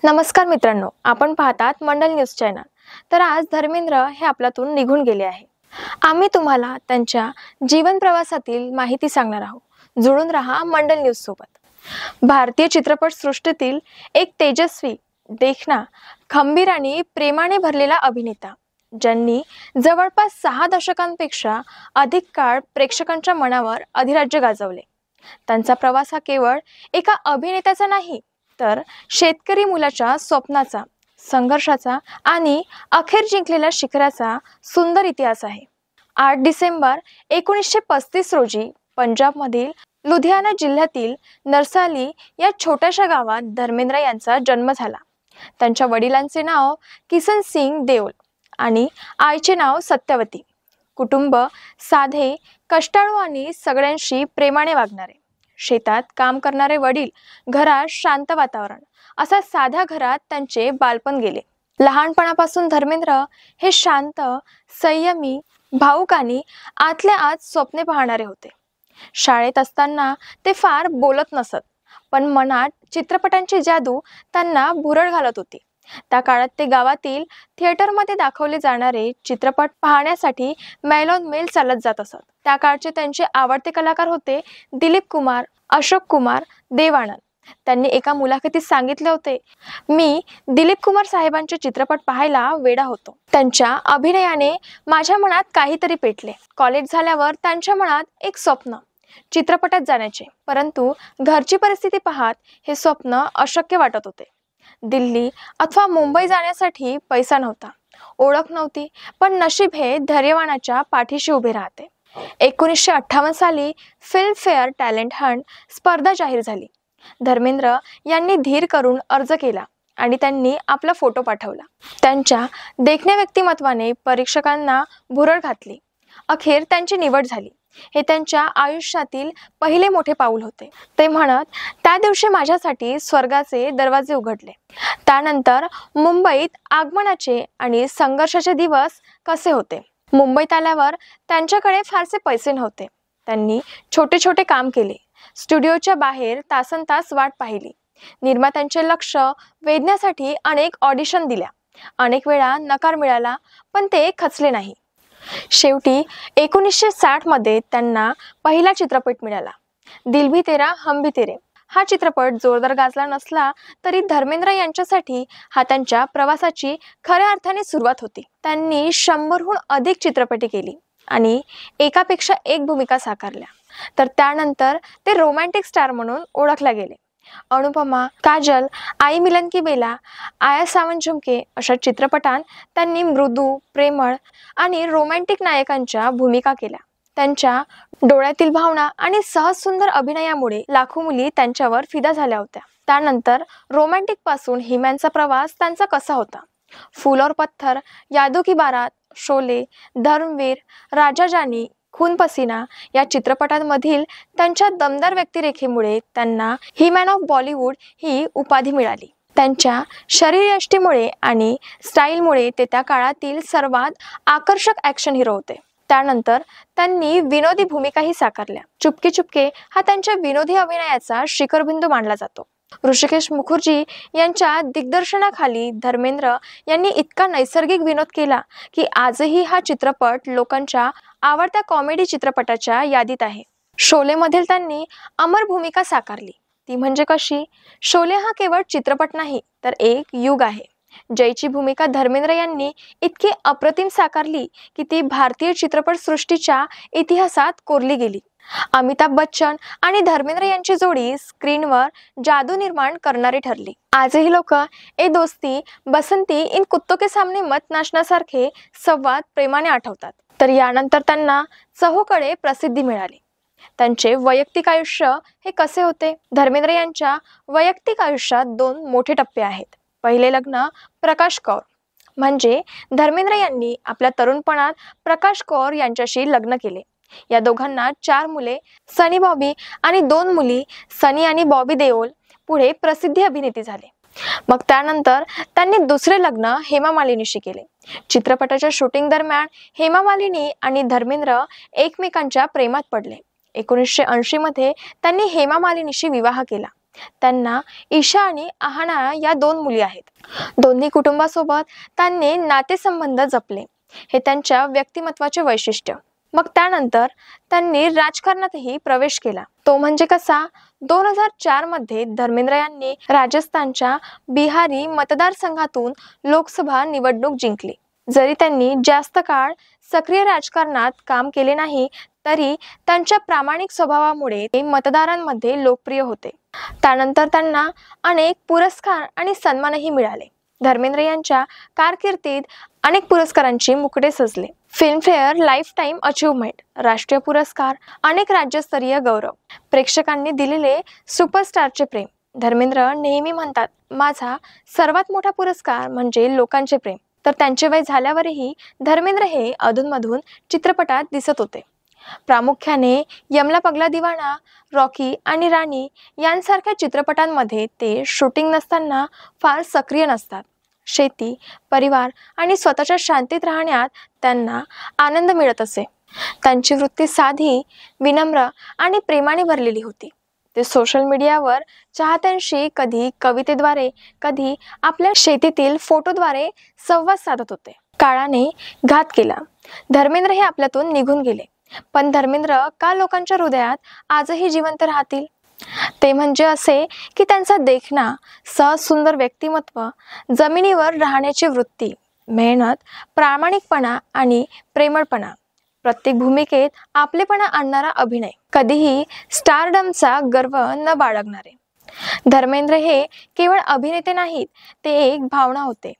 नमस्कार मित्रांनो, आपण पाहतात मंडल न्यूज चॅनल। तर आज धर्मेंद्र हे आपल्यातून निघून गेले आहे। आम्ही तुम्हाला त्यांच्या जीवन प्रवासातील माहिती सांगणार आहोत। जुळून रहा मंडल न्यूज सोबत। भारतीय चित्रपट सृष्टीतील एक तेजस्वी, देखणा, खंबीर आणि प्रेमाने भरलेला अभिनेता, ज्यांनी जवळपास 6 दशकांपेक्षा अधिक काळ प्रेक्षकांच्या मनावर अधिराज्य गाजवले। त्यांचा प्रवास हा केवळ एका अभिनेत्याचा नाही, तर शेतकरी मुलाच्या स्वप्नाचा, संघर्षाचा आणि अखेर जिंकलेल्या शिखराचा सुंदर इतिहास आहे। 8 डिसेंबर 1935 रोजी पंजाबमधील लुधियाना जिल्ह्यातील नरसाली या छोट्याशा गावात धर्मेंद्र यांचा जन्म झाला। त्यांच्या वडिलांचे नाव किसन सिंग देओल आणि आईचे नाव सत्यवती। कुटुंब साधे, कष्टाळू आणि सगळ्यांशी प्रेमाने वागणारे। शेतात काम करणारे वडील, घरात शांत वातावरण, असा साध्या घरात त्यांचे बालपण गेले। लहानपणापासून धर्मेंद्र हे शांत, संयमी, भावुक आणि आतल्या आत स्वप्ने पाहणारे होते। शाळेत असताना ते फार बोलत नसत, पण मनात चित्रपटांची जादू त्यांना भुरळ घालत होती। त्या काळात ते गावातील थिएटरमध्ये दाखवले जाणारे चित्रपट पाहण्यासाठी मैलोन मैल चालत जात असत। त्या काळचे त्यांचे आवडते कलाकार होते दिलीप कुमार, अशोक कुमार, देव आनंद। त्यांनी एका मुलाखतीत सांगितले होते, मी दिलीप कुमार साहेबांचे चित्रपट पाहायला वेडा होतो। त्यांच्या अभिनयाने माझ्या मनात काहीतरी पेटले। कॉलेज झाल्यावर त्यांच्या मनात एक स्वप्न, चित्रपटात जाण्याचे, परंतु घरची परिस्थिती पाहत हे स्वप्न अशक्य वाटत होते। दिल्ली अथवा मुंबई जाण्यासाठी पैसा नव्हता, ओळख नव्हती, पण नशीब हे धैर्यवानाच्या पाठीशी उभे राहते। 1958 साली फिल्मफेअर टॅलेंट हंट स्पर्धा जाहीर झाली। धर्मेंद्र यांनी धीर करून अर्ज केला आणि त्यांनी आपला फोटो पाठवला। त्यांच्या देखण्या व्यक्तिमत्वाने परीक्षकांना भुरळ घातली। अखेर त्यांची निवड झाली। हे त्यांच्या आयुष्यातील पहिले मोठे पाऊल होते। ते म्हणत, त्या दिवशी माझ्यासाठी स्वर्गाचे दरवाजे उघडले। त्यानंतर मुंबईत आगमनाचे आणि संघर्षाचे दिवस कसे होते। मुंबईत आल्यावर त्यांच्याकडे फारसे पैसे नव्हते। त्यांनी छोटे छोटे काम केले, स्टुडिओच्या बाहेर तासनतास वाट पाहिली, निर्मात्यांचे लक्ष वेधण्यासाठी अनेक ऑडिशन दिल्या। अनेक वेळा नकार मिळाला, पण ते खचले नाही। शेवटी 1960 मध्ये त्यांना पहिला चित्रपट मिळाला, दिल भी तेरा हम भी तेरे। हा चित्रपट जोरदार गाजला नसला तरी धर्मेंद्र यांच्यासाठी हा त्यांच्या प्रवासाची खऱ्या अर्थाने सुरुवात होती। त्यांनी 100हून अधिक चित्रपटे केली आणि एकापेक्षा एक भूमिका साकारल्या। तर त्यानंतर ते रोमॅन्टिक स्टार म्हणून ओळखले गेले। अनुपमा, काजल, आई मिलन की बेला, आया सावन झुमके अशा चित्रपटांत त्यांनी मृदू, प्रेमळ आणि रोमॅन्टिक नायकांच्या भूमिका केल्या। त्यांच्या डोळ्यातील भावना आणि सहज सुंदर अभिनयामुळे लाखो मुली त्यांच्यावर फिदा झाल्या होत्या। त्यानंतर रोमॅन्टिक पासून हिमॅनचा प्रवास त्यांचा कसा होता। फूल और पत्थर, यादों की बारात, शोले, धर्मवीर, राजा जानी, खून पसीना या चित्रपटांमधील त्यांच्या दमदार व्यक्तिरेखेमुळे त्यांना हिमॅन ऑफ बॉलिवूड ही उपाधी मिळाली। त्यांच्या शरीरयष्टीमुळे आणि स्टाईलमुळे ते त्या काळातील सर्वात आकर्षक ॲक्शन हिरो होते। त्यानंतर त्यांनी विनोदी भूमिकाही साकारल्या। चुपके चुपके हा त्यांच्या विनोदी अभिनयाचा शिखरबिंदू मानला जातो। ऋषिकेश मुखर्जी यांच्या दिग्दर्शनाखाली धर्मेंद्र यांनी इतका नैसर्गिक विनोद केला की आजही हा चित्रपट लोकांच्या आवडत्या कॉमेडी चित्रपटाच्या यादीत आहे। शोले मधील त्यांनी अमर भूमिका साकारली। ती म्हणजे कशी? शोले हा केवळ चित्रपट नाही, तर एक युग आहे। जयची भूमिका धर्मेंद्र यांनी इतकी अप्रतिम साकारली की ती भारतीय चित्रपट सृष्टीच्या इतिहासात कोरली गेली। अमिताभ बच्चन आणि धर्मेंद्र यांची जोडी स्क्रीनवर जादू निर्माण करणारी ठरली। आजही लोक ए दोस्ती, बसंती इन कुत्तों के सामने मत नाचण्यासारखे संवाद प्रेमाने आठवतात। तर यानंतर त्यांना चहूकडे प्रसिद्धी मिळाली। त्यांचे वैयक्तिक आयुष्य हे कसे होते? धर्मेंद्र यांच्या वैयक्तिक आयुष्यात 2 मोठे टप्पे आहेत। पहिले लग्न प्रकाश कौर, म्हणजे धर्मेंद्र यांनी आपल्या तरुणपणात प्रकाश कौर यांच्याशी लग्न केले। या दोघांना 4 मुले, सनी बॉबी आणि 2 मुली, सनी आणि बॉबी देओल। पुढे प्रसिद्धी अभिनेती झाले। मग त्यानंतर त्यांनी दुसरे लग्न हेमा मालिनीशी केले। चित्रपटाच्या शूटिंग दरम्यान हेमा मालिनी आणि धर्मेंद्र एकमेकांच्या प्रेमात पडले। 1980 मध्ये त्यांनी हेमा मालिनीशी विवाह केला। त्यांना ईशा आणि अहाना या 2 मुली आहेत। दोन्ही कुटुंबासोबत त्यांनी नातेसंबंध जपले, हे त्यांच्या व्यक्तिमत्वाचे वैशिष्ट्य। मग त्यानंतर त्यांनी राजकारणातही प्रवेश केला, तो म्हणजे कसा? 2004 मध्ये धर्मेंद्र यांनी राजस्थानच्या बिहारी मतदारसंघातून लोकसभा निवडणूक जिंकली। जरी त्यांनी जास्त काळ सक्रिय राजकारणात काम केले नाही, तरी त्यांच्या प्रामाणिक स्वभावामुळे ते मतदारांमध्ये लोकप्रिय होते। त्यानंतर त्यांना अनेक पुरस्कार आणि सन्मानही मिळाले। धर्मेंद्र यांच्या कारकिर्दीत अनेक पुरस्कारांची मुकुटे सजले। फिल्मफेअर लाईफ टाइम अचीवमेंट, राष्ट्रीय पुरस्कार, अनेक राज्यस्तरीय गौरव, प्रेक्षकांनी दिलेले सुपरस्टारचे प्रेम। धर्मेंद्र नेहमी म्हणतात, माझा सर्वात मोठा पुरस्कार म्हणजे लोकांचे प्रेम। तर त्यांचे वय झाल्यावरही धर्मेंद्र हे अधूनमधून चित्रपटात दिसत होते। प्रामुख्याने यमला पगला दिवाना, रॉकी आणि राणी यांसारख्या चित्रपटांमध्ये ते शूटिंग नसताना फार सक्रिय नसतात। शेती, परिवार आणि स्वतःच्या शांतीत राहण्यात त्यांना आनंद मिळत असे। त्यांची वृत्ती साधी, विनम्र आणि प्रेमाने भरलेली होती। ते सोशल मीडियावर चाहत्यांशी कधी कवितेद्वारे, कधी आपल्या शेतीतील फोटोद्वारे संवाद साधत होते। काळाने घात केला, धर्मेंद्र हे आपल्यातून निघून गेले, पण धर्मेंद्र का लोकांच्या हृदयात आजही जिवंत राहतील? ते म्हणजे असे की त्यांचा देखणा, सहज सुंदर व्यक्तिमत्व, जमिनीवर राहण्याची वृत्ती, मेहनत, प्रामाणिकपणा आणि प्रेमळपणा, प्रत्येक भूमिकेत आपलेपणा आणणारा अभिनय, कधीही स्टारडमचा गर्व न बाळगणारे। धर्मेंद्र हे केवळ अभिनेते नाहीत, ते एक भावना होते,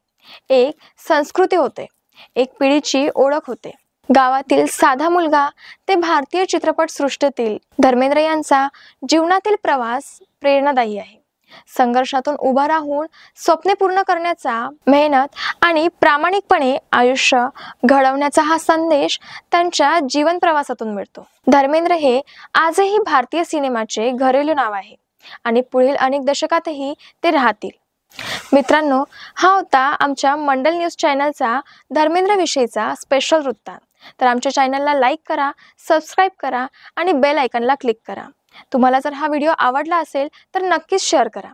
एक संस्कृती होते, एक पिढीची ओळख होते। गावातील साधा मुलगा ते भारतीय चित्रपट सृष्टीतील धर्मेंद्र यांचा जीवनातील प्रवास प्रेरणादायी आहे। संघर्षातून उभा राहून स्वप्ने पूर्ण करण्याचा, मेहनत आणि प्रामाणिकपणे आयुष्य घडवण्याचा हा संदेश त्यांच्या जीवन प्रवासातून मिळतो। धर्मेंद्र हे आजही भारतीय सिनेमाचे घरेलू नाव आहे आणि पुढील अनेक दशकातही ते राहतील। मित्रांनो, हा होता आमच्या मंडल न्यूज चॅनलचा धर्मेंद्र विषयीचा स्पेशल वृत्तांत। तर आमच्या चॅनलला लाईक करा, सबस्क्राईब करा आणि बेल आयकॉनला क्लिक करा। तुम्हाला जर हा व्हिडिओ आवडला असेल तर नक्कीच शेअर करा।